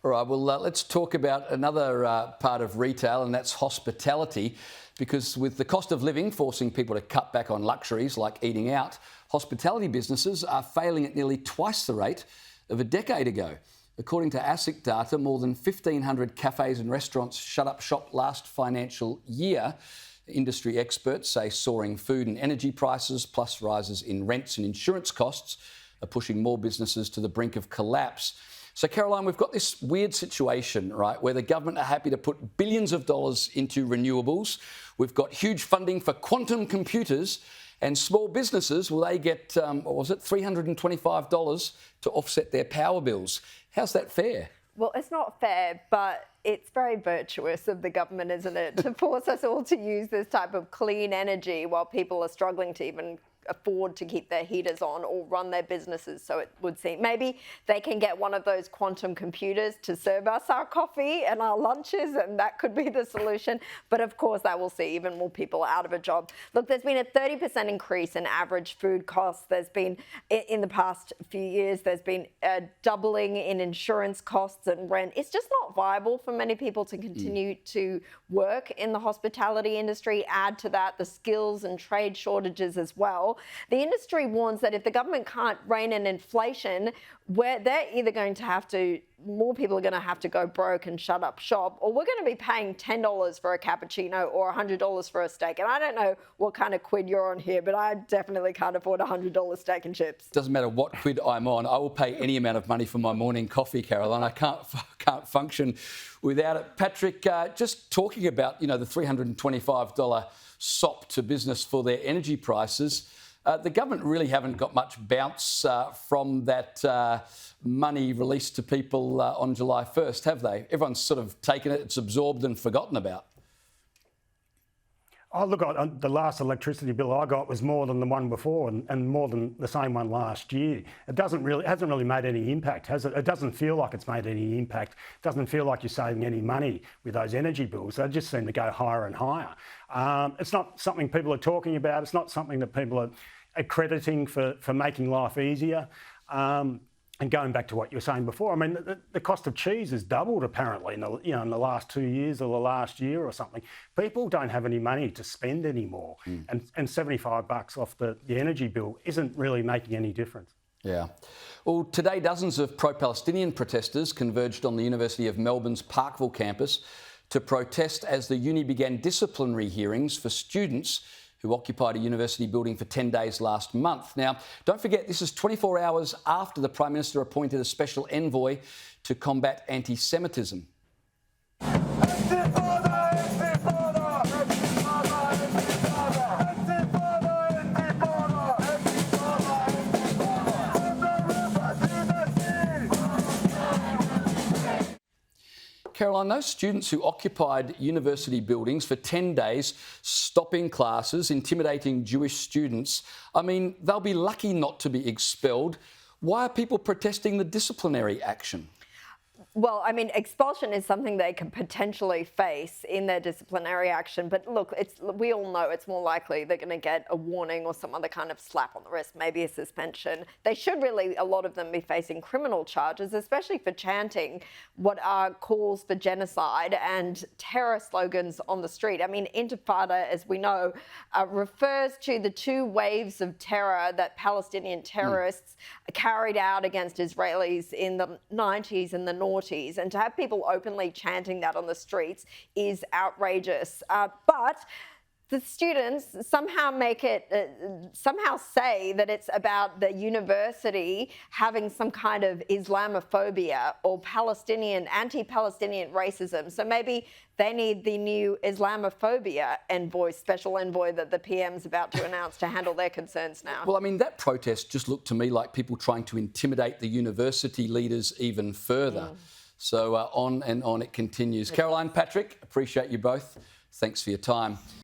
All right, well, let's talk about another part of retail, and that's hospitality, because with the cost of living forcing people to cut back on luxuries like eating out, hospitality businesses are failing at nearly twice the rate of a decade ago. According to ASIC data, more than 1,500 cafes and restaurants shut up shop last financial year. Industry experts say soaring food and energy prices, plus rises in rents and insurance costs, are pushing more businesses to the brink of collapse. So, Caroline, we've got this weird situation, right, where the government are happy to put billions of dollars into renewables. We've got huge funding for quantum computers, and small businesses, well, they get, what was it, $325 to offset their power bills. How's that fair? Well, it's not fair, but it's very virtuous of the government, isn't it, to force us all to use this type of clean energy while people are struggling to even afford to keep their heaters on or run their businesses, so it would seem. Maybe they can get one of those quantum computers to serve us our coffee and our lunches, and that could be the solution. But of course, that will see even more people out of a job. Look, there's been a 30% increase in average food costs. There's been, in the past few years, there's been a doubling in insurance costs and rent. It's just not viable for many people to continue to work in the hospitality industry. Add to that the skills and trade shortages as well. The industry warns that if the government can't rein in inflation, they're either going to have to, more people are going to have to go broke and shut up shop, or we're going to be paying $10 for a cappuccino or $100 for a steak. And I don't know what kind of quid you're on here, but I definitely can't afford a $100 steak and chips. Doesn't matter what quid I'm on, I will pay any amount of money for my morning coffee, Caroline. I can't function without it. Patrick, just talking about, the $325 sop to business for their energy prices. The government really haven't got much bounce from that money released to people on July 1st, have they? Everyone's sort of taken it, it's absorbed and forgotten about. Oh, look, the last electricity bill I got was more than the one before and more than the same one last year. It hasn't really made any impact, has it? It doesn't feel like it's made any impact. It doesn't feel like you're saving any money with those energy bills. They just seem to go higher and higher. It's not something people are talking about. It's not something that people are accrediting for making life easier. And going back to what you were saying before, I mean, the cost of cheese has doubled apparently in the last 2 years or the last year or something. People don't have any money to spend anymore, and $75 off the energy bill isn't really making any difference. Yeah. Well, today dozens of pro-Palestinian protesters converged on the University of Melbourne's Parkville campus to protest as the uni began disciplinary hearings for students who occupied a university building for 10 days last month. Now, don't forget, this is 24 hours after the Prime Minister appointed a special envoy to combat anti-Semitism. Caroline, those students who occupied university buildings for 10 days, stopping classes, intimidating Jewish students, I mean, they'll be lucky not to be expelled. Why are people protesting the disciplinary action? Well, I mean, expulsion is something they could potentially face in their disciplinary action. But look, we all know it's more likely they're going to get a warning or some other kind of slap on the wrist, maybe a suspension. They should really, a lot of them, be facing criminal charges, especially for chanting what are calls for genocide and terror slogans on the street. I mean, Intifada, as we know, refers to the two waves of terror that Palestinian terrorists carried out against Israelis in the 90s and the noughties. And to have people openly chanting that on the streets is outrageous. But the students somehow somehow say that it's about the university having some kind of Islamophobia or anti-Palestinian racism. So maybe they need the new Islamophobia envoy, special envoy that the PM's about to announce to handle their concerns now. Well, I mean, that protest just looked to me like people trying to intimidate the university leaders even further. So on and on it continues. Caroline, Patrick, appreciate you both. Thanks for your time.